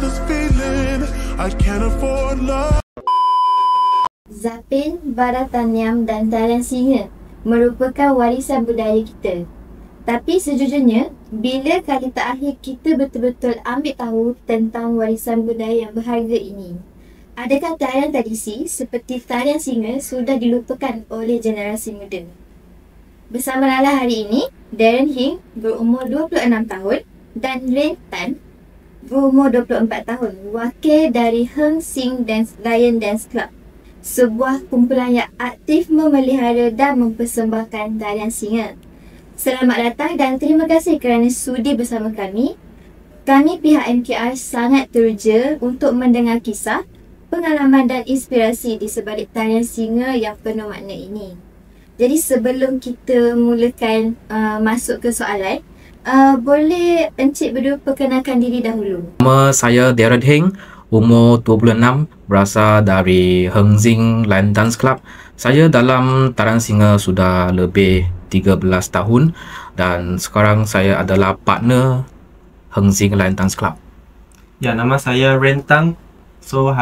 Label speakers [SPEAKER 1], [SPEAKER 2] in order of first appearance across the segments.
[SPEAKER 1] this feeling. I can't afford love.
[SPEAKER 2] Zapin, Bharatanatyam dan tarian singa merupakan warisan budaya kita. Tapi sejujurnya, bila kali terakhir kita betul-betul ambil tahu tentang warisan budaya yang berharga ini? Adakah tarian tradisi seperti tarian singa sudah dilupakan oleh generasi muda? Bersama Lala hari ini, Darren Hing berumur 26 tahun dan Ren Tan berumur 24 tahun, wakil dari Heng Sing Lion Dance Club, sebuah kumpulan yang aktif memelihara dan mempersembahkan tarian singa. Selamat datang dan terima kasih kerana sudi bersama kami. Kami pihak MKR sangat teruja untuk mendengar kisah, pengalaman dan inspirasi di sebalik tarian singa yang penuh makna ini. Jadi sebelum kita mulakan masuk ke soalan, boleh Encik berdua perkenalkan diri dahulu.
[SPEAKER 3] Nama saya Darren Heng, umur 26, berasal dari Heng Sing Lion Dance Club. Saya dalam tarian singa sudah lebih 13 tahun dan sekarang saya adalah partner Heng Sing Lion Dance Club.
[SPEAKER 4] Ya, nama saya Ren Tang. So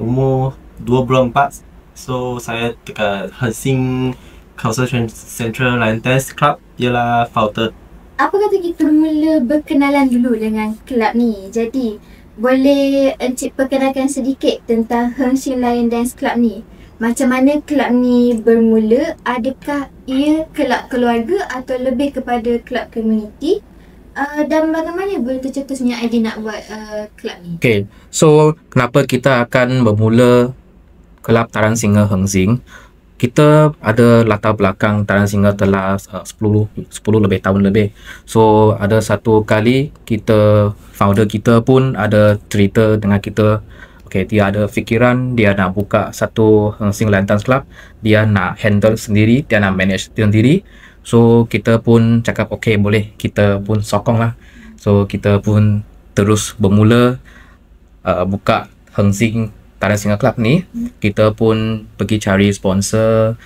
[SPEAKER 4] umur 24. So saya dekat Heng Sing Central Lion Dance Club ialah founder.
[SPEAKER 2] Apa kata kita mula berkenalan dulu dengan kelab ni? Jadi boleh Encik perkenalkan sedikit tentang Heng Sing Lion Dance Club ni? Macam mana kelab ni bermula? Adakah ia kelab keluarga atau lebih kepada kelab komuniti? Dan bagaimana boleh tercetusnya idea nak buat kelab ni?
[SPEAKER 3] Okay, so kenapa kita akan bermula kelab tarian singa Heng Sing? Kita ada latar belakang tarian singa telah 10 lebih tahun lebih. So ada satu kali founder kita pun ada cerita dengan kita. Okay, dia ada fikiran dia nak buka satu Heng Sing Lion Dance Club. Dia nak handle sendiri, dia nak manage sendiri. So kita pun cakap okay, boleh, kita pun sokong lah. So kita pun terus bermula buka Heng Sing Tarian Singa Club ni. Kita pun pergi cari sponsor,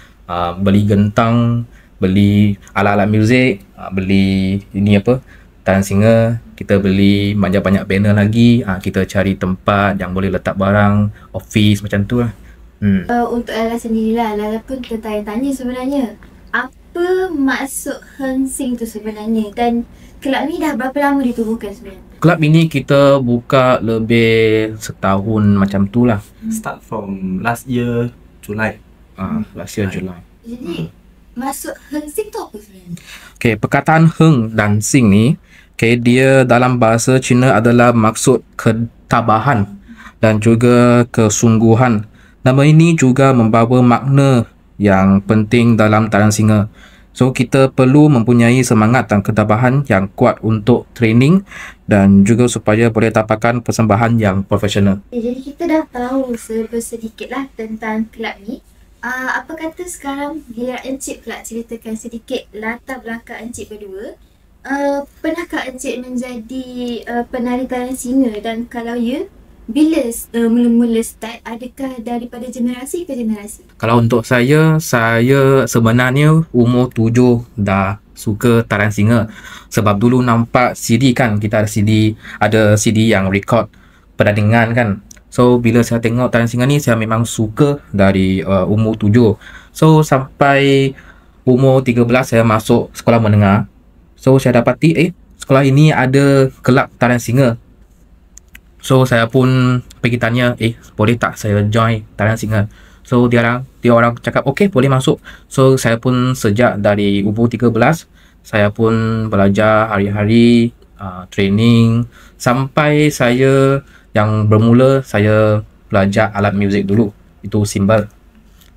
[SPEAKER 3] beli gentang, beli alat-alat muzik, beli tarian singa. Kita beli banyak-banyak banner lagi. Kita cari tempat yang boleh letak barang, office macam tu lah.
[SPEAKER 2] Untuk Lala sendirilah, Lala pun tertanya-tanya sebenarnya, apa maksud Heng Sing tu sebenarnya, dan kelab ni dah berapa lama ditubuhkan sebenarnya?
[SPEAKER 3] Kelab ini kita buka lebih setahun macam tu lah.
[SPEAKER 4] Start from last year July.
[SPEAKER 3] Last year July.
[SPEAKER 2] Jadi maksud Heng Sing tu apa sebenarnya?
[SPEAKER 3] Okay, perkataan Heng dan Sing ni, okay, dia dalam bahasa Cina adalah maksud ketabahan dan juga kesungguhan. Nama ini juga membawa makna yang penting dalam tarian singa. So kita perlu mempunyai semangat dan ketabahan yang kuat untuk training dan juga supaya boleh dapatkan persembahan yang profesional.
[SPEAKER 2] Jadi kita dah tahu sedikit lah tentang kelab ni. Apa kata sekarang bila Encik pula ceritakan sedikit latar belakang Encik berdua. Pernahkah Encik menjadi penari tarian singa, dan kalau ya, bila mula-mula start, adakah daripada generasi ke generasi?
[SPEAKER 3] Kalau untuk saya sebenarnya umur 7 dah suka tarian singa. Sebab dulu nampak CD kan, kita ada CD yang record pertandingan kan. So bila saya tengok tarian singa ni, saya memang suka dari umur 7. So sampai umur 13 saya masuk sekolah menengah. So saya dapati sekolah ini ada kelab tarian singa. So saya pun pergi tanya, boleh tak saya join tarian singa? So dia orang cakap okay, boleh masuk. So saya pun sejak dari umur 13 saya pun belajar hari-hari, training, sampai saya yang bermula saya belajar alat muzik dulu, itu simbal.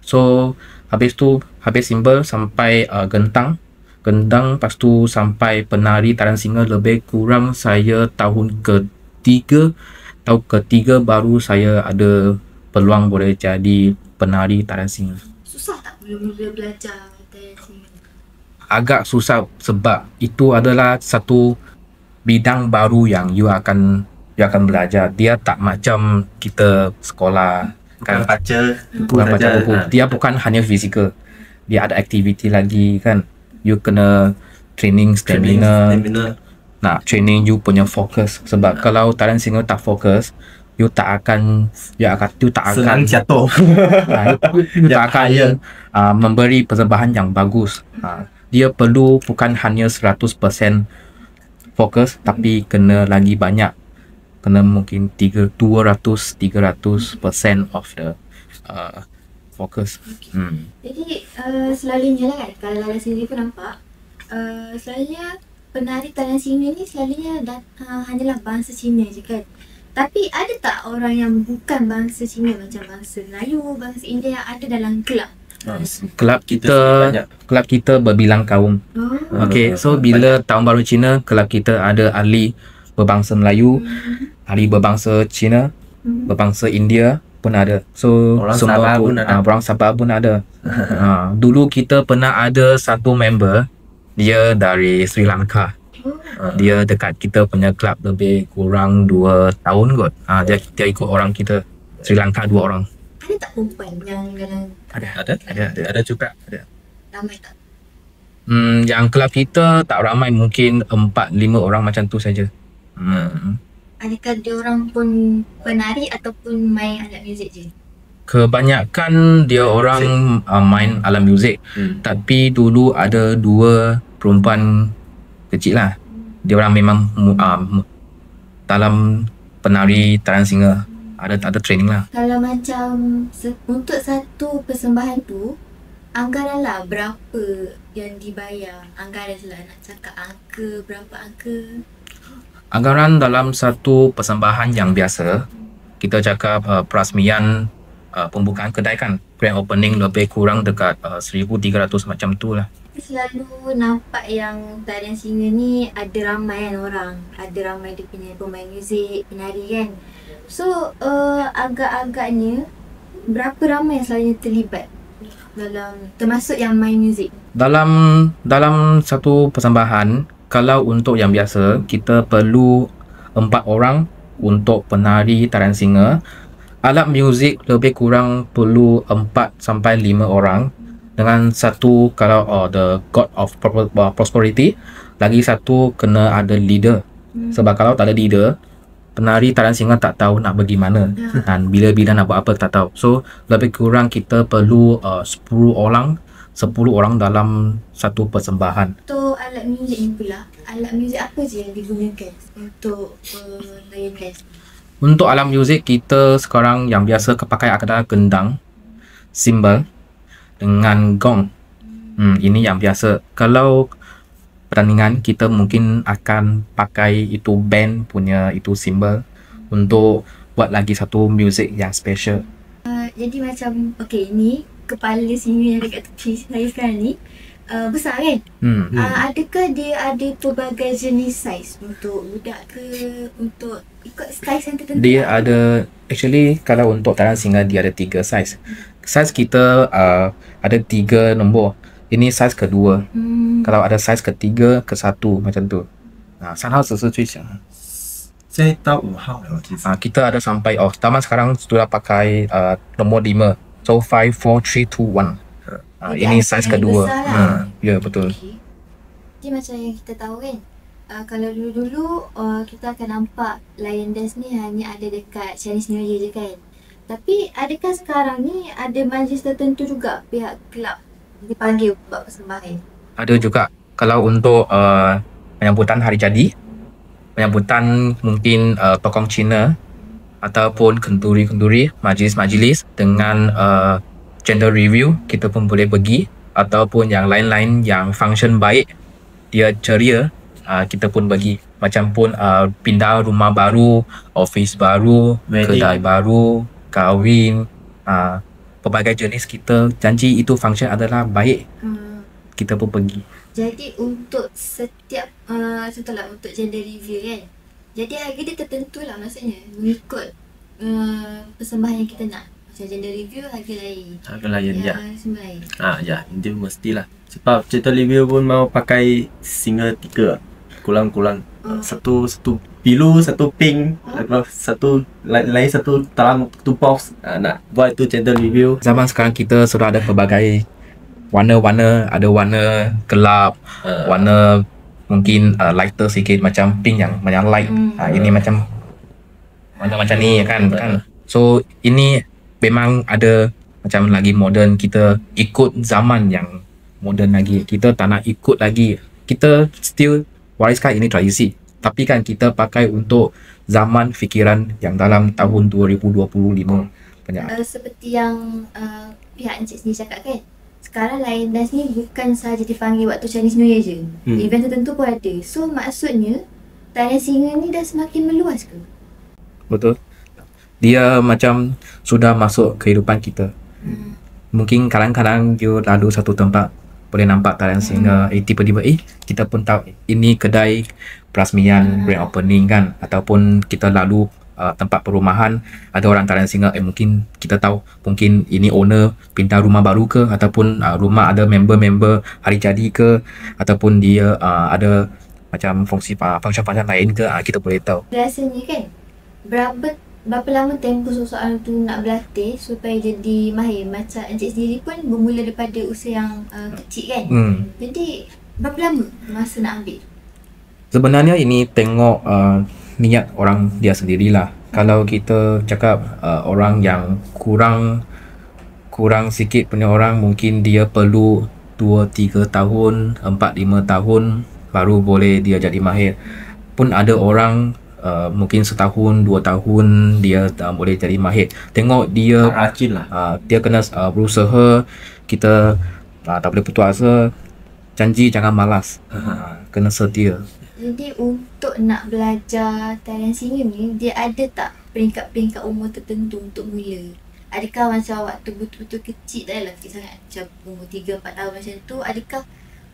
[SPEAKER 3] So habis simbal sampai gentang, lepas tu sampai penari tarian singa. Lebih kurang saya tahun ketiga baru saya ada peluang boleh jadi penari tarian singa.
[SPEAKER 2] Susah tak mula-mula belajar tarian singa?
[SPEAKER 3] Agak susah sebab itu adalah satu bidang baru yang you akan belajar. Dia tak macam kita sekolah kan, bukan baca buku. Dia bukan hanya fizikal, dia ada aktiviti lagi kan. You kena training stamina. nak training you punya fokus. Sebab kalau talent singer tak fokus, you tak akan
[SPEAKER 4] Senang jatuh.
[SPEAKER 3] you tak akan memberi persembahan yang bagus. Dia perlu bukan hanya 100% fokus, tapi kena lagi banyak, kena mungkin 200-300% of the fokus.
[SPEAKER 2] Jadi selalunya lah kan, kalau dalam sendiri pun nampak, selalunya penari talent singer ni selalunya hanyalah bangsa Cina je kan. Tapi ada tak orang yang bukan bangsa Cina, macam bangsa Melayu, bangsa India yang ada dalam kelab?
[SPEAKER 3] Kelab kita berbilang kaum. Okay, so bila tahun baru Cina, kelab kita ada ahli berbangsa Melayu, ahli berbangsa Cina, berbangsa India pun ada. So
[SPEAKER 4] orang
[SPEAKER 3] semua
[SPEAKER 4] Sabah pun ada.
[SPEAKER 3] orang Sabah pun ada. Dulu kita pernah ada satu member, dia dari Sri Lanka. Dia dekat kita punya club lebih kurang 2 tahun kot. Dia ikut orang kita Sri Lanka 2 orang.
[SPEAKER 2] Ada tak perempuan yang dalam
[SPEAKER 4] Ada juga.
[SPEAKER 2] ramai tak?
[SPEAKER 3] Yang club kita tak ramai, mungkin 4-5 orang macam tu saja.
[SPEAKER 2] Adakah dia orang pun penari ataupun main alat muzik je?
[SPEAKER 3] Kebanyakan dia orang main alat muzik. Tapi dulu ada 2 perempuan kecil lah. Dia orang memang dalam penari talent singer, ada training lah.
[SPEAKER 2] Kalau macam untuk satu persembahan tu, anggaran lah berapa yang dibayar? Anggaran lah, nak cakap angka, berapa angka?
[SPEAKER 3] Anggaran dalam satu persembahan yang biasa, kita cakap perasmian pembukaan kedai kan, grand opening lebih kurang dekat 1,300 macam tu lah.
[SPEAKER 2] Selalu nampak yang talent singer ni ada ramai kan orang, ada ramai dia punya pemain muzik, penari kan. So agak-agaknya berapa ramai yang selalunya terlibat dalam, termasuk yang main muzik?
[SPEAKER 3] Dalam satu persembahan, kalau untuk yang biasa, kita perlu 4 orang untuk penari talent singer. Alat muzik lebih kurang perlu 4-5 orang. Dengan satu, kalau the God of Prosperity, lagi satu kena ada leader. Sebab kalau tak ada leader, penari talent singer tak tahu nak pergi mana dan bila-bila nak buat apa tak tahu. So lebih kurang kita perlu 10 orang dalam satu persembahan.
[SPEAKER 2] Untuk alat muzik ni pula, alat muzik apa je yang digunakan untuk layan dance?
[SPEAKER 3] Untuk alat muzik kita sekarang yang biasa pakai adalah gendang, cymbal dengan gong. Ini yang biasa. Kalau pertandingan, kita mungkin akan pakai itu band punya itu cymbal untuk buat lagi satu muzik yang special.
[SPEAKER 2] Jadi macam, okay, ni kepala sini yang dekat tepi saya sekarang ni besar kan? Adakah dia ada pelbagai jenis saiz untuk budak ke, untuk ikut saiz yang tertentu?
[SPEAKER 3] Dia ada, actually kalau untuk talent singer dia ada 3 saiz. Saiz kita ada 3 nombor. Ini saiz kedua. Kalau ada saiz ketiga, ke-1 macam tu. 3号只是最小。
[SPEAKER 4] 现在到5号了，其实。
[SPEAKER 3] kita ada sampai taman sekarang sudah pakai nombor 5. So 5, 4, 3, 2, 1. Ini saiz kedua. Ya, betul.
[SPEAKER 2] Okay. Jadi macam yang kita tahu kan, kalau dulu-dulu kita akan nampak lion dance ni hanya ada dekat Chinese New Year je kan. Tapi adakah sekarang ni ada majlis tertentu juga pihak kelab dipanggil buat persembahan?
[SPEAKER 3] Ada juga. Kalau untuk penyambutan hari jadi, penyambutan mungkin tokong Cina ataupun kenduri-kenduri, majlis-majlis dengan gender review, kita pun boleh pergi. Ataupun yang lain-lain yang function baik, dia ceria, kita pun pergi. Macam pun pindah rumah baru, office baru, kedai baru, kahwin, pelbagai jenis kita janji itu function adalah baik, kita pun pergi.
[SPEAKER 2] Jadi untuk setiap contohlah untuk gender review kan, jadi harga dia tertentu lah, maksudnya mengikut persembahan yang kita nak. Macam gender review harga lain,
[SPEAKER 4] Harga lain, ya.
[SPEAKER 2] Semua lain.
[SPEAKER 4] Ya, itu mestilah. Sebab cerita review pun mau pakai single 3 kurang-kurang. Satu biru, satu pink, satu lain satu dalam satu box. Nak buat itu gender review.
[SPEAKER 3] Zaman sekarang kita sudah ada pelbagai warna-warna, ada warna gelap, warna mungkin lighter sikit, macam pink yang light. Ini macam macam ni kan. So ini memang ada macam lagi moden, kita ikut zaman yang moden lagi. Kita tak nak ikut lagi. Kita still wariskan ini tradisi, tapi kan kita pakai untuk zaman fikiran yang dalam tahun 2025 banyak.
[SPEAKER 2] Seperti yang pihak Encik sendiri cakap kan, sekarang Lion Dance ni bukan sahaja dipanggil waktu Chinese New Year je. Event tertentu pun ada. So maksudnya tarian singa ni dah semakin meluas ke?
[SPEAKER 3] Betul. Dia macam sudah masuk kehidupan kita. Mungkin kadang-kadang you lalu satu tempat, boleh nampak tarian singa, tiba-tiba kita pun tahu ini kedai perasmian, grand opening kan, ataupun kita lalu tempat perumahan, ada orang tarian singa, mungkin kita tahu mungkin ini owner pindah rumah baru ke, ataupun rumah ada member-member hari jadi ke, ataupun dia ada macam fungsi function lain ke, kita boleh tahu.
[SPEAKER 2] Biasanya kan berapa lama tempoh seseorang tu nak berlatih supaya jadi mahir? Macam Encik sendiri pun bermula daripada usia yang kecil kan. Jadi berapa lama masa nak ambil?
[SPEAKER 3] Sebenarnya ini tengok niat orang dia sendirilah. Kalau kita cakap orang yang kurang sikit punya orang, mungkin dia perlu 2-3 tahun, 4-5 tahun baru boleh dia jadi mahir. Pun ada orang mungkin setahun, 2 tahun dia boleh jadi mahir. Tengok dia
[SPEAKER 4] rajin lah.
[SPEAKER 3] Dia kena berusaha. Kita tak boleh putus asa. Janji jangan malas. Kena setia.
[SPEAKER 2] Jadi untuk nak belajar tarian singa ni, dia ada tak peringkat-peringkat umur tertentu untuk mula? Adakah macam waktu betul-betul kecil, tak adalah kecil sangat, macam umur 3-4 tahun macam tu, adakah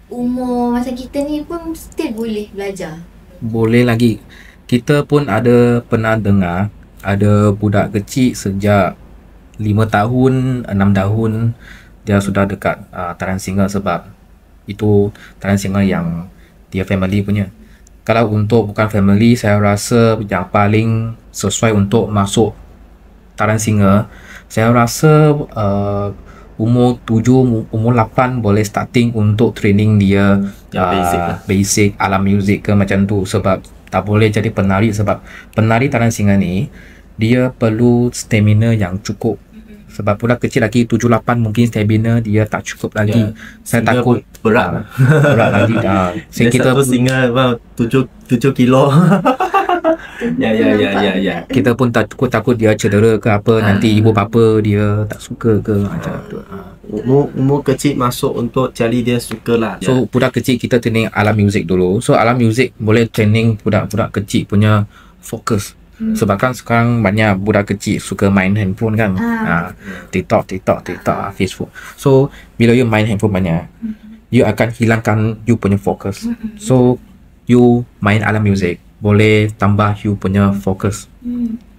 [SPEAKER 2] umur macam kita ni pun still boleh belajar?
[SPEAKER 3] Boleh lagi. Kita pun ada pernah dengar ada budak kecil sejak 5 tahun, 6 tahun dia sudah dekat tarian singa, sebab itu tarian singa yang dia family punya. Kalau untuk bukan family, saya rasa yang paling sesuai untuk masuk tarian singa, saya rasa umur 7, umur 8 boleh starting untuk training dia basic alam muzik ke macam tu. Sebab tak boleh jadi penari, sebab penari tarian singa ni dia perlu stamina yang cukup. Sebab budak kecil lagi 7-8 mungkin stamina dia tak cukup lagi. Saya takut
[SPEAKER 4] berat
[SPEAKER 3] lagi.
[SPEAKER 4] Kita satu singa 7 kilo. Ya.
[SPEAKER 3] Kita pun takut dia cedera ke apa, nanti ibu bapa dia tak suka ke macam tu.
[SPEAKER 4] Umur kecil masuk untuk cari dia suka lah.
[SPEAKER 3] So budak kecil kita training alam muzik dulu. So alam muzik boleh training budak-budak kecil punya fokus. Sebab kan sekarang banyak budak kecil suka main handphone kan. TikTok, Facebook. So bila you main handphone banyak, you akan hilangkan you punya fokus. So you main alam muzik boleh tambah you punya fokus.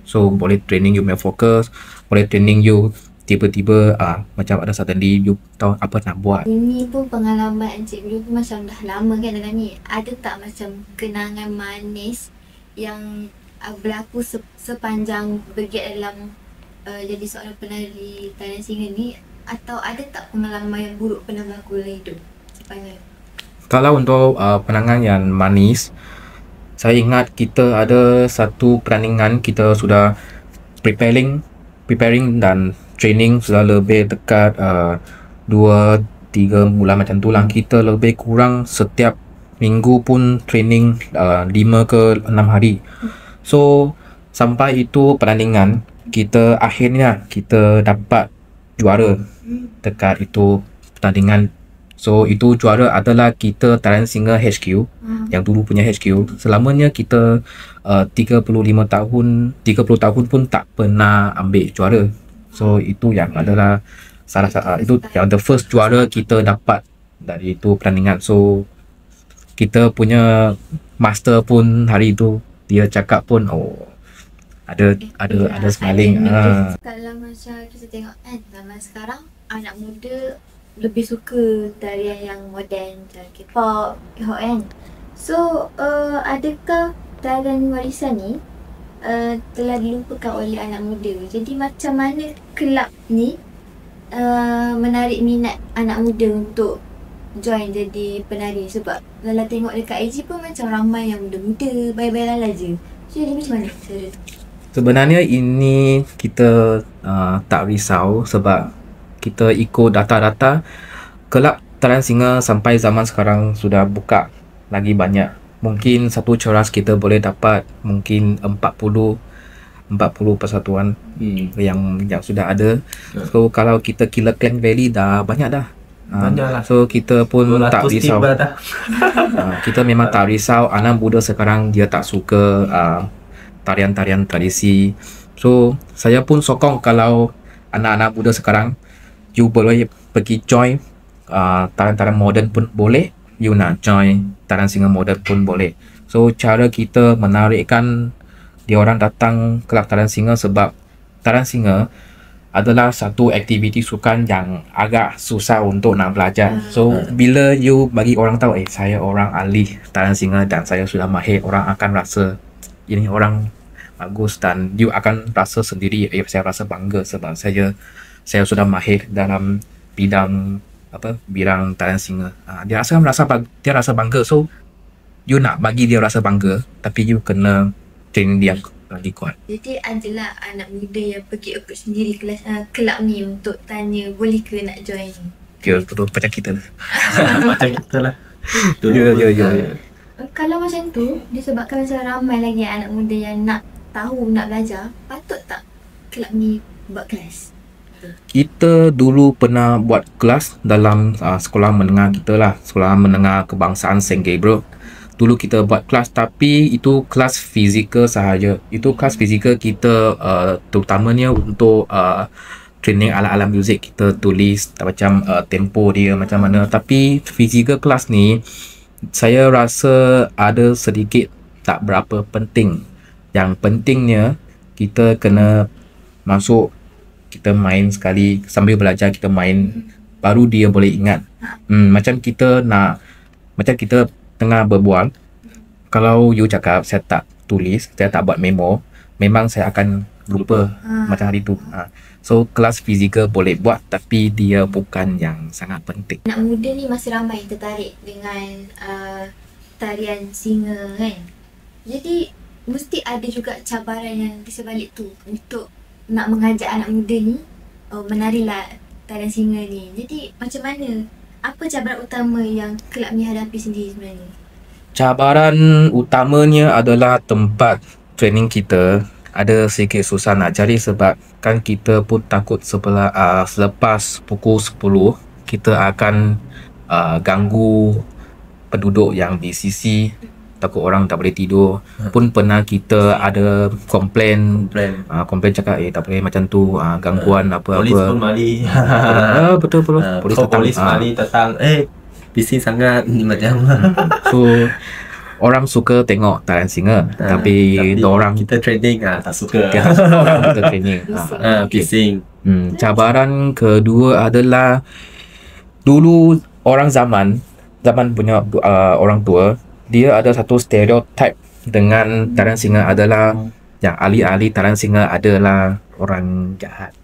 [SPEAKER 3] So boleh training you punya fokus, boleh training you tiba-tiba macam ada suddenly you tahu apa nak buat.
[SPEAKER 2] Ini pun pengalaman Encik dulu pun macam dah lama kan dengan ni. Ada tak macam kenangan manis yang berlaku sepanjang bergiat dalam jadi seorang penari tarian singa ni, atau ada tak pengalaman yang buruk pernah berlaku dalam hidup sepanjang? Kalau
[SPEAKER 3] untuk penangan yang manis, saya ingat kita ada satu pertandingan, kita sudah preparing dan training sudah lebih dekat 2-3 bulan macam tu lah. Kita lebih kurang setiap minggu pun training 5 ke 6 hari. So sampai itu pertandingan, kita akhirnya kita dapat juara dekat itu pertandingan. So itu juara adalah kita tarian singa HQ yang dulu punya HQ. Selamanya kita 30 tahun pun tak pernah ambil juara. So itu yang adalah salah satu itu yang the first juara kita dapat dari itu pertandingan. So kita punya master pun hari itu dia cakap pun ada smiling.
[SPEAKER 2] Kalau macam kita tengok kan zaman sekarang, anak muda lebih suka tarian yang moden, macam K-pop, K-pop kan. So adakah tarian warisan ni telah dilupakan oleh anak muda? Jadi macam mana kelab ni menarik minat anak muda untuk join jadi penari? Sebab Lala tengok dekat IG pun macam ramai yang muda-muda, bayi-bayi Lala je. So jadi macam mana cara tu?
[SPEAKER 3] Sebenarnya ini kita tak risau sebab kita ikut data-data kelab tarian singa sampai zaman sekarang sudah buka lagi banyak. Mungkin satu coras kita boleh dapat mungkin 40 persatuan yang sudah ada. So kalau kita Killer Clan Valley dah banyak dah.
[SPEAKER 4] Banyak lah.
[SPEAKER 3] So kita pun tak
[SPEAKER 4] 200
[SPEAKER 3] risau.
[SPEAKER 4] tiba dah.
[SPEAKER 3] Kita memang tak risau. Anak muda sekarang dia tak suka tarian-tarian tradisi. So saya pun sokong kalau anak-anak muda sekarang you boleh pergi join tarian-tarian moden pun boleh. You nak join tarian singa moden pun boleh. So cara kita menarikkan dia orang datang kelab tarian singa sebab tarian singa adalah satu aktiviti sukan yang agak susah untuk nak belajar. So bila you bagi orang tahu saya orang ahli tarian singa dan saya sudah mahir, orang akan rasa ini orang bagus dan you akan rasa sendiri saya rasa bangga sebab saya sudah mahir dalam bidang bidang tarian singa. Dia rasa bangga. So you nak bagi dia rasa bangga tapi you kena training dia lagi kuat.
[SPEAKER 2] Jadi adalah anak muda yang pergi approach sendiri kelas kelab ni untuk tanya boleh ke nak join ni.
[SPEAKER 3] Dia betul macam kita lah.
[SPEAKER 4] Macam kita lah.
[SPEAKER 3] Ya.
[SPEAKER 2] Kalau macam tu, disebabkan macam ramai lagi anak muda yang nak tahu, nak belajar, patut tak kelab ni buat kelas?
[SPEAKER 3] Kita dulu pernah buat kelas dalam sekolah menengah kita lah, sekolah menengah kebangsaan St. Gabriel. Dulu kita buat kelas tapi itu kelas fizikal sahaja. Itu kelas fizikal kita terutamanya untuk training alat-alat muzik. Kita tulis macam tempo dia macam mana. Tapi fizikal kelas ni saya rasa ada sedikit tak berapa penting. Yang pentingnya kita kena masuk, kita main sekali sambil belajar, kita main baru dia boleh ingat. Macam kita tengah berbual, kalau you cakap saya tak tulis, saya tak buat memo, memang saya akan lupa macam hari tu. So kelas fizikal boleh buat tapi dia bukan yang sangat penting.
[SPEAKER 2] Anak muda ni masih ramai tertarik dengan tarian singa kan. Jadi mesti ada juga cabaran yang di sebalik tu untuk nak mengajak anak muda ni menarilah tarian singa ni. Jadi macam mana? Apa cabaran utama yang kelab ni hadapi sendiri sebenarnya?
[SPEAKER 3] Cabaran utamanya adalah tempat training kita ada sedikit susah nak cari sebab kan kita pun takut selepas pukul 10 kita akan ganggu penduduk yang di sisi, takut orang tak boleh tidur. Pun pernah kita ada komplain cakap tak boleh macam tu, gangguan apa-apa.
[SPEAKER 4] Polis pun mari.
[SPEAKER 3] Betul. Polis
[SPEAKER 4] mari datang bising sangat macam.
[SPEAKER 3] So orang suka tengok tarian singa tapi orang
[SPEAKER 4] kita training tak suka.
[SPEAKER 3] Orang kita training
[SPEAKER 4] bising.
[SPEAKER 3] Cabaran kedua adalah dulu orang zaman punya orang tua, dia ada satu stereotype dengan tarian singa adalah yang ahli-ahli tarian singa adalah orang jahat.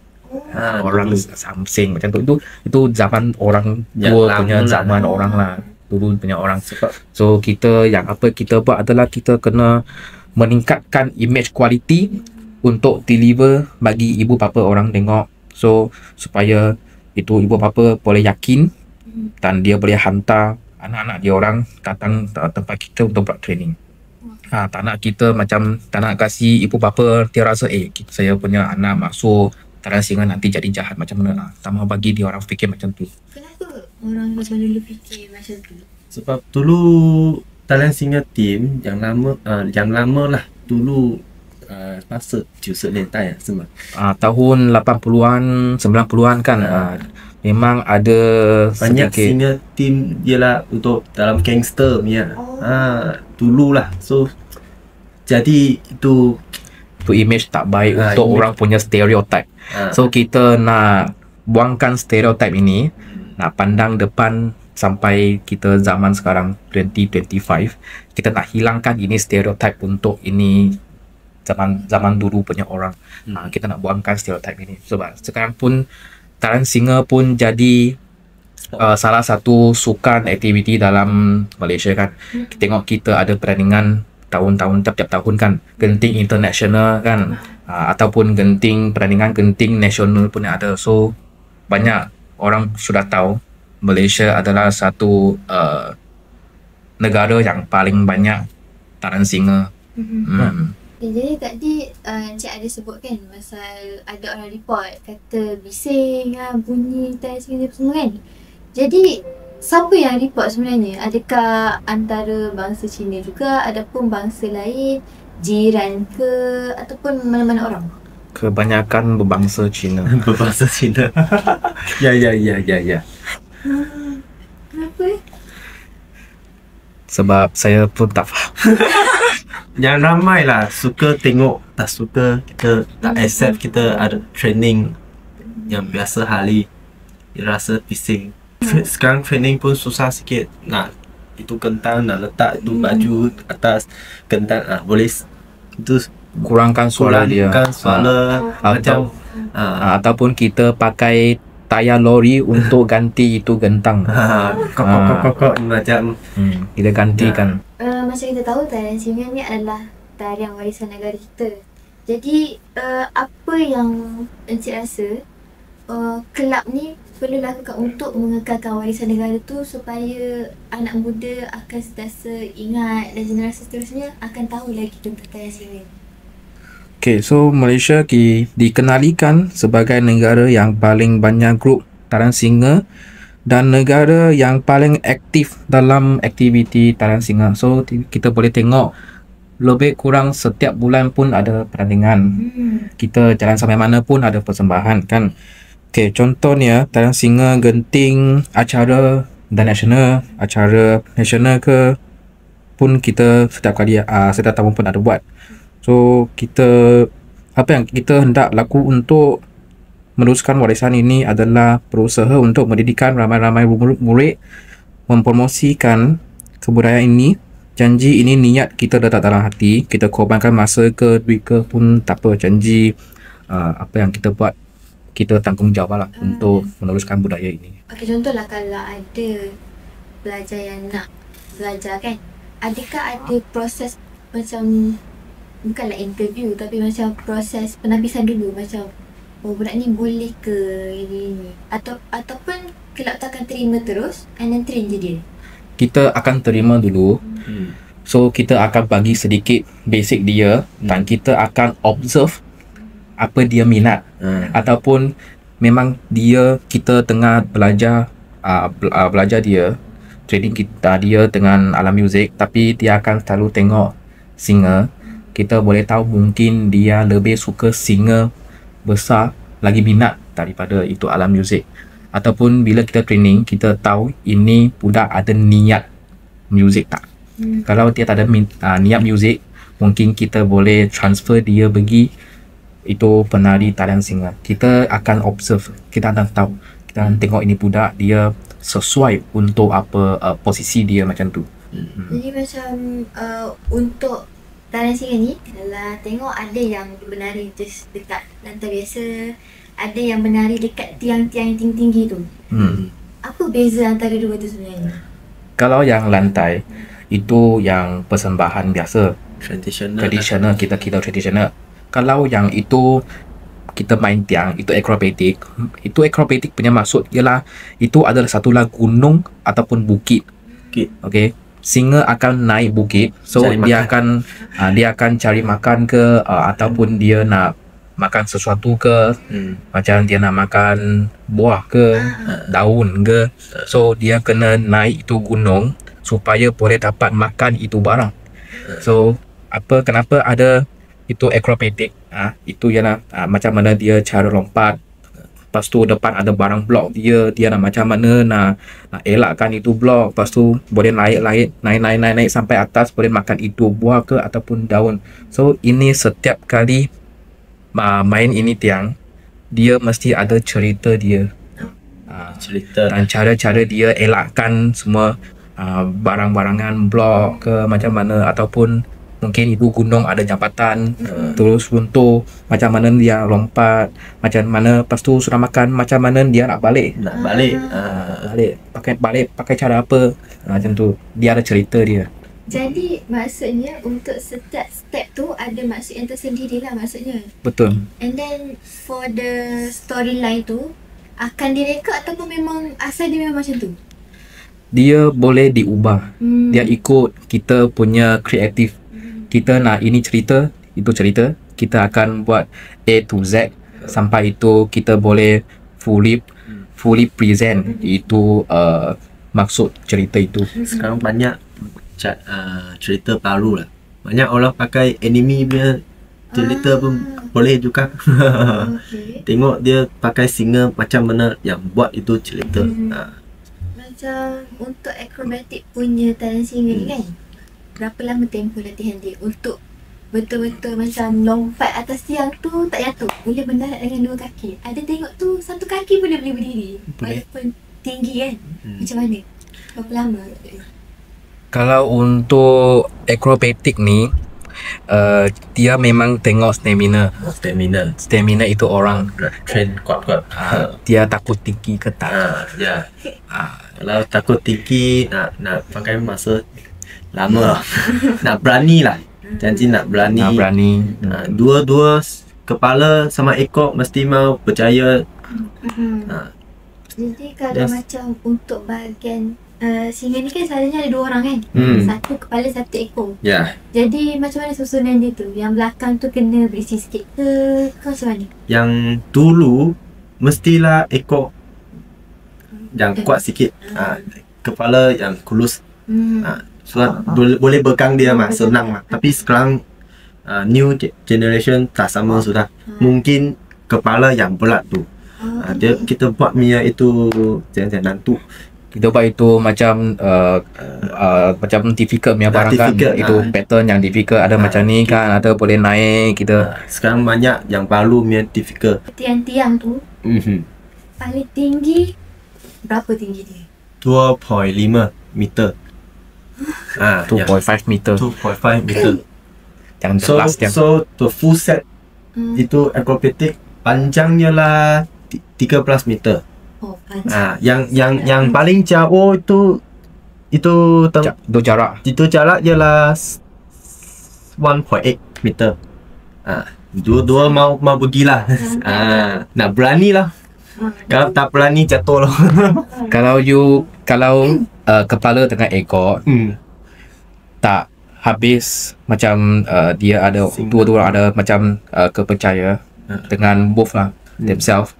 [SPEAKER 3] Orang samsing macam tu. Itu zaman orang tua punya zaman orang lah. Dulu punya orang. So kita kita buat adalah kita kena meningkatkan image quality untuk deliver bagi ibu bapa orang tengok. So supaya itu ibu bapa boleh yakin dan dia boleh hantar anak-anak dia orang datang tempat kita untuk buat training. Tak nak kita macam tak nak kasih ibu bapa dia rasa saya punya anak masuk tarian singa nanti jadi jahat macam mana. Tak mahu bagi dia orang fikir macam tu.
[SPEAKER 2] Kenapa orang macam dulu fikir macam tu?
[SPEAKER 4] Sebab dulu tarian singa team yang lama lah dulu masa 90年代 semua.
[SPEAKER 3] Tahun 80-an 90-an kan. Memang ada
[SPEAKER 4] banyak singa team ialah untuk dalam gangster punya. Dululah. So jadi itu
[SPEAKER 3] image tak baik untuk orang punya stereotype. So kita nak buangkan stereotype ini, nak pandang depan sampai kita zaman sekarang 2025, kita nak hilangkan ini stereotype untuk ini zaman dulu punya orang. Kita nak buangkan stereotype ini sebab sekarang pun tarian singa pun jadi salah satu sukan aktiviti dalam Malaysia kan. Tengok kita ada pertandingan tahun-tahun tiap-tiap tahun kan, genting international kan, ataupun pertandingan genting nasional pun ada. So banyak orang sudah tahu Malaysia adalah satu negara yang paling banyak taran singa.
[SPEAKER 2] Jadi tadi Encik ada sebut kan pasal ada orang report kata bising bunyi taran singa semua kan. Jadi siapa yang report sebenarnya? Adakah antara bangsa Cina juga, adapun bangsa lain, jiran ke, ataupun mana-mana orang?
[SPEAKER 3] Kebanyakan berbangsa Cina.
[SPEAKER 4] Berbahasa Cina.
[SPEAKER 3] Ya.
[SPEAKER 2] Kenapa
[SPEAKER 3] Sebab saya pun tak faham.
[SPEAKER 4] Yang ramai lah suka tengok, tak suka, kita tak accept kita ada training yang biasa hari, rasa bising. Sekarang training pun susah sikit, nak itu kentang, nak letak itu baju atas kentang, boleh itu
[SPEAKER 3] Kurangkan suara dia.
[SPEAKER 4] kurangkan suara macam
[SPEAKER 3] Ataupun kita pakai tayar lori untuk ganti itu gentang.
[SPEAKER 4] kokok macam
[SPEAKER 3] Kita gantikan.
[SPEAKER 2] macam kita tahu tarian singa ni adalah tarian warisan negara kita. Jadi apa yang Encik rasa kelab ni perlu lakukan untuk mengekalkan warisan negara tu supaya anak muda akan sentiasa ingat dan generasi seterusnya akan tahu lagi tentang tarian singa.
[SPEAKER 3] Okay, so Malaysia dikenalikan sebagai negara yang paling banyak grup taran singa dan negara yang paling aktif dalam aktiviti taran singa. So kita boleh tengok lebih kurang setiap bulan pun ada pertandingan. Kita jalan sampai mana pun ada persembahan kan. Okay, contohnya taran singa genting acara nasional ke pun kita setiap tahun pun ada buat. So apa yang kita hendak laku untuk meneruskan warisan ini adalah berusaha untuk mendidikan ramai-ramai murid, mempromosikan kebudayaan ini. Janji ini niat kita letak dalam hati, kita korbankan masa ke duit ke pun tak apa. Janji apa yang kita buat, kita tanggungjawab lah untuk meneruskan budaya ini.
[SPEAKER 2] Okey, contohlah kalau ada pelajar yang nak belajar kan, adakah ada proses macam, bukanlah interview tapi macam proses penapisan dulu, macam budak ni boleh ke ini, ataupun kelab tu akan terima terus and then train je dia?
[SPEAKER 3] Kita akan terima dulu. So kita akan bagi sedikit basic dia dan kita akan observe apa dia minat, ataupun memang kita tengah belajar dia, training dia dengan alam muzik, tapi dia akan selalu tengok singer. Kita boleh tahu mungkin dia lebih suka singer besar, lagi minat daripada itu alam muzik. Ataupun bila kita training, kita tahu ini budak ada niat muzik tak. Kalau dia tak ada niat muzik, mungkin kita boleh transfer dia pergi itu penari tarian singa. Kita akan observe, kita akan tahu, kita akan tengok ini budak dia sesuai untuk apa posisi dia macam tu.
[SPEAKER 2] Jadi macam untuk tarian singa ni, kalau tengok ada yang menari just dekat lantai biasa, ada yang menari dekat tiang-tiang yang tinggi-tinggi tu. Apa beza antara dua tu sebenarnya?
[SPEAKER 3] Kalau yang lantai itu yang persembahan biasa, tradisional, kita tradisional. Kalau yang itu kita main tiang, itu akrobatik. Itu akrobatik punya maksud ialah itu adalah satulah gunung ataupun bukit. Okay, singa akan naik bukit, so dia akan cari makan ke, ataupun dia nak makan sesuatu ke, macam dia nak makan buah ke, daun ke. So dia kena naik itu gunung supaya boleh dapat makan itu barang. So kenapa ada itu akrobatik? Itu ialah macam mana dia cara lompat. Lepas tu depan ada barang blok dia nak macam mana nak elakkan itu blok. Lepas tu boleh naik sampai atas, boleh makan itu buah ke ataupun daun. So ini setiap kali main ini tiang, dia mesti ada cerita dia. Dan cara-cara dia elakkan semua barang-barangan blok ke macam mana, ataupun mungkin itu gunung ada jambatan, terus runtuh, macam mana dia lompat, macam mana lepas tu sudah makan, macam mana dia nak balik. Pakai cara apa, macam tu. Dia ada cerita dia.
[SPEAKER 2] Jadi maksudnya untuk setiap step tu ada maksud yang tersendiri lah maksudnya.
[SPEAKER 3] Betul.
[SPEAKER 2] And then for the storyline tu akan direkod ataupun memang asal dia memang macam tu?
[SPEAKER 3] Dia boleh diubah. Dia ikut kita punya kreatif. Kita nak ini cerita, itu cerita, kita akan buat A to Z sampai itu kita boleh fully present itu maksud cerita itu.
[SPEAKER 4] Sekarang banyak cerita baru lah. Banyak orang pakai anime punya cerita pun boleh juga.
[SPEAKER 2] Okay.
[SPEAKER 4] Tengok dia pakai singer macam mana yang buat itu cerita.
[SPEAKER 2] Macam untuk akrobatik punya talent singer ni kan, berapa lama tempoh latihan dia untuk betul-betul macam lompat atas tiang tu tak jatuh, boleh mendarat dengan dua kaki. Ada tengok tu satu kaki pun dia boleh berdiri walaupun tinggi kan. Macam mana? Berapa lama?
[SPEAKER 3] Kalau untuk akrobatik ni, dia memang tengok stamina itu orang
[SPEAKER 4] Train kuat-kuat.
[SPEAKER 3] dia takut tinggi ke tak.
[SPEAKER 4] Kalau takut tinggi nak pakai masa lama. Nak berani lah. Janji nak berani. Dua-dua kepala sama ekor mesti mau percaya.
[SPEAKER 2] Jadi kalau macam untuk bahagian singa ni kan selalunya ada 2 orang kan, satu kepala satu ekor. Jadi macam mana susunan dia tu? Yang belakang tu kena berisi sikit ke macam mana?
[SPEAKER 4] Yang dulu mestilah ekor yang kuat sikit, kepala yang kulus. So boleh pegang dia mah, senang mah. Tapi sekarang new generation tak sama sudah. Mungkin kepala yang berat tu. Kita buat Mia itu jangan nantu.
[SPEAKER 3] Kita buat itu macam macam difficult punya barang kan. Itu pattern yang difficult, ada macam ni kan, ada boleh naik kita.
[SPEAKER 4] Sekarang banyak yang baru punya difficult.
[SPEAKER 2] Tiang-tiang tu paling tinggi berapa tinggi dia?
[SPEAKER 4] 2.5 meter.
[SPEAKER 3] 2.5 meter.
[SPEAKER 4] 2.5 meter.
[SPEAKER 3] Jangan jelas tiang.
[SPEAKER 4] So the full set itu akrobatik panjangnya lah 13 meter. Yang paling jauh itu
[SPEAKER 3] jarak.
[SPEAKER 4] Itu jarak ialah 1.8 meter. Dua-dua mau pergilah. Nak berani lah. Kalau tak berani jatuh lah.
[SPEAKER 3] Kalau kepala dengan ekor tak habis macam dia ada dua-dua ada macam kepercaya dengan both lah themselves.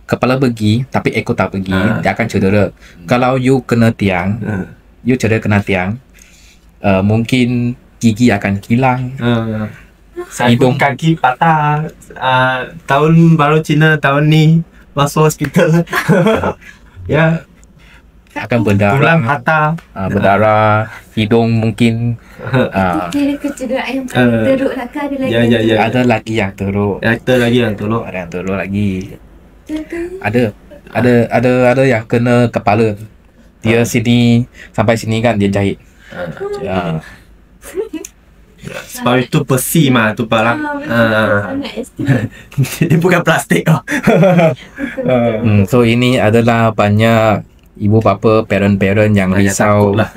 [SPEAKER 3] Kepala pergi tapi ekor tak pergi, dia akan cedera. Kalau you kena tiang, you cedera kena tiang, mungkin gigi akan hilang.
[SPEAKER 4] Hidung kaki patah. Tahun baru Cina tahun ni masuk hospital.
[SPEAKER 3] Akan berdarah.
[SPEAKER 4] Tulang patah.
[SPEAKER 3] Berdarah, hidung mungkin
[SPEAKER 2] Kira kecederaan yang paling teruk lah kan?
[SPEAKER 3] ada lagi yang teruk.
[SPEAKER 4] Ada lagi yang teruk.
[SPEAKER 3] Ada yang teruk lagi. Ada yang kena kepala. Dia sini sampai sini kan dia jahit.
[SPEAKER 4] Sebab itu besi mah tu barang. Ini bukan plastik.
[SPEAKER 3] So ini adalah banyak ibu bapa, parent yang risau
[SPEAKER 4] lah.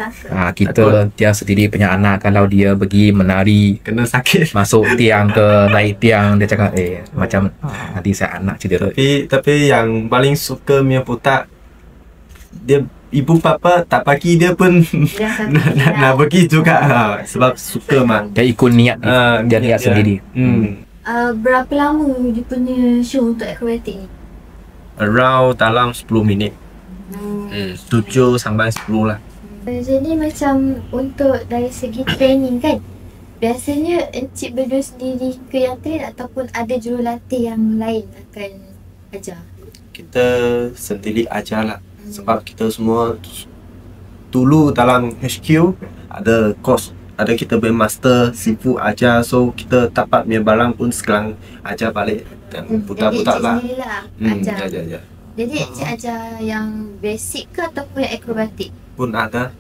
[SPEAKER 3] Kita dia sendiri punya anak kalau dia pergi menari
[SPEAKER 4] Kena sakit.
[SPEAKER 3] masuk tiang ke naik tiang, dia cakap macam nanti saya anak cedera.
[SPEAKER 4] Tapi yang paling suka punya putak, dia ibu bapa tak bagi dia pun nak pergi juga. Sebab suka mah.
[SPEAKER 3] Dia ikut niat dia niat sendiri.
[SPEAKER 2] Berapa lama dia punya show untuk akrobatik ni?
[SPEAKER 4] Around dalam 10 minit. 7 sampai 10 lah.
[SPEAKER 2] Jadi macam untuk dari segi training kan, biasanya encik berdua sendiri ke yang train ataupun ada jurulatih yang lain akan ajar?
[SPEAKER 4] Kita sendiri ajar lah. Sebab kita semua dulu dalam HQ ada course, ada kita bermaster, sifu ajar. So kita dapat punya barang pun sekarang ajar balik. Dan budak-budak lah.
[SPEAKER 2] Ajar.
[SPEAKER 4] Ya.
[SPEAKER 2] Jadi encik ajar yang basic ke ataupun yang akrobatik?
[SPEAKER 4] Pun ada.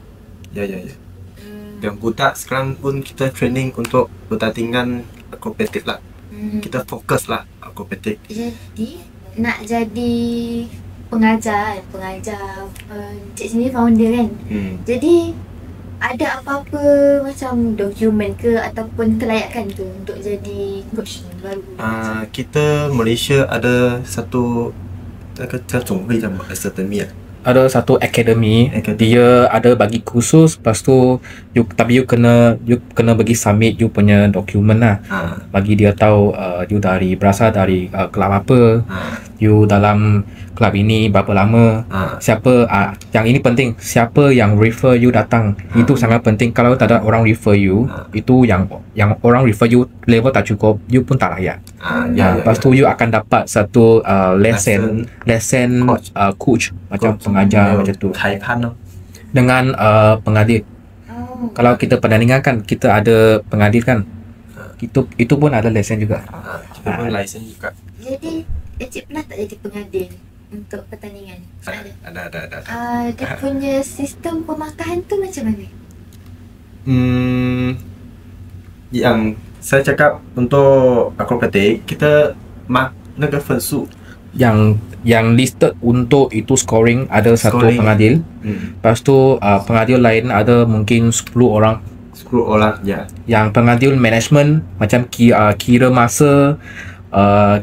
[SPEAKER 4] Ya. yang budak sekarang pun kita training untuk pertandingan akrobatik lah. Kita fokus lah akrobatik.
[SPEAKER 2] Jadi nak jadi pengajar Cik sendiri founder kan. Jadi ada apa-apa macam dokumen ke ataupun kelayakan ke untuk jadi coach baru?
[SPEAKER 4] Kita Malaysia ada satu 叫总会叫什么 academy 啊？
[SPEAKER 3] Ada satu academy,
[SPEAKER 4] Academy.
[SPEAKER 3] dia ada bagi kursus, lepas tu you kena bagi submit you punya dokumen lah. Bagi dia tahu you berasal dari kelab apa, you dalam kelab ini berapa lama, siapa yang ini penting, siapa yang refer you datang. Itu sangat penting. Kalau tak ada orang refer you, itu yang orang refer you level tak cukup, you pun tak layak. Lepas tu you akan dapat satu lesson coach macam pengajar macam tu
[SPEAKER 4] 裁判咯。
[SPEAKER 3] dengan pengadil. Kalau kita pertandingan kan kita ada pengadil kan, itu pun ada lesen juga.
[SPEAKER 4] Kita pun license juga.
[SPEAKER 2] Jadi Cik pernah tak jadi pengadil untuk pertandingan?
[SPEAKER 4] Ada.
[SPEAKER 2] Dia punya sistem pemakahan tu macam mana?
[SPEAKER 4] Yang saya cakap untuk akrobatik kita那个分数
[SPEAKER 3] yang listed untuk itu scoring ada satu
[SPEAKER 4] Scoring.
[SPEAKER 3] pengadil. Lepas tu pengadil lain ada mungkin 10 orang.
[SPEAKER 4] 10 orang ya.
[SPEAKER 3] Yang pengadil management macam kira masa,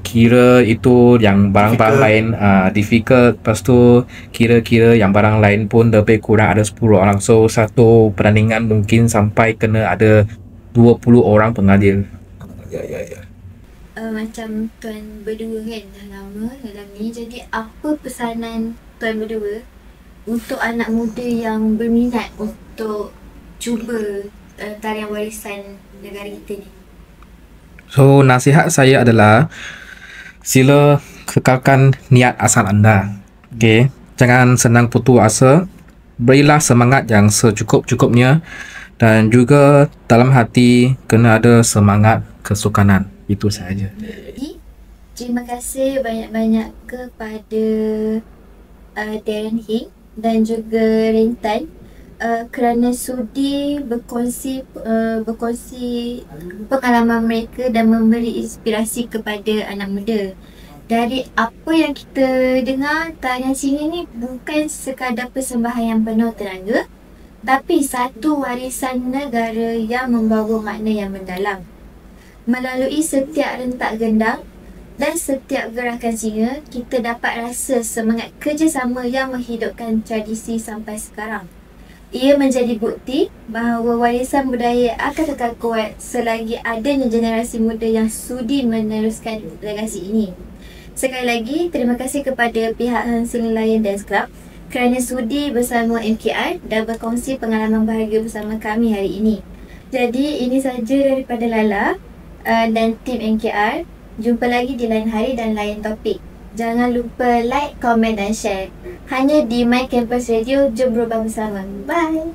[SPEAKER 3] kira itu yang barang-barang lain difficult. Lepas tu kira yang barang lain pun lebih kurang ada 10 orang. So satu pertandingan mungkin sampai kena ada 20 orang pengadil.
[SPEAKER 4] Ya.
[SPEAKER 2] Macam tuan berdua kan dah lama dalam ni. Jadi apa pesanan tuan berdua untuk anak muda yang berminat untuk cuba tarian warisan negara kita ni?
[SPEAKER 3] So nasihat saya adalah sila kekalkan niat asal anda. Okay, jangan senang putus asa. Berilah semangat yang secukup-cukupnya dan juga dalam hati kena ada semangat kesukanan. Itu sahaja.
[SPEAKER 2] Jadi, terima kasih banyak-banyak kepada Darren Hing dan juga Rentan kerana sudi berkongsi pengalaman mereka dan memberi inspirasi kepada anak muda. Dari apa yang kita dengar, tarian singa ni bukan sekadar persembahan yang penuh tenaga, tapi satu warisan negara yang membawa makna yang mendalam. Melalui setiap rentak gendang dan setiap gerakan singa, kita dapat rasa semangat kerjasama yang menghidupkan tradisi sampai sekarang. Ia menjadi bukti bahawa warisan budaya akan tetap kuat selagi adanya generasi muda yang sudi meneruskan legasi ini. Sekali lagi, terima kasih kepada pihak Hang Sing Lion Dance Club kerana sudi bersama MKR dan berkongsi pengalaman bahagia bersama kami hari ini. Jadi, ini sahaja daripada Lala dan tim NKR. Jumpa lagi di lain hari dan lain topik. Jangan lupa like, komen dan share. Hanya di My Campus Radio. Jom berubah bersama. Bye.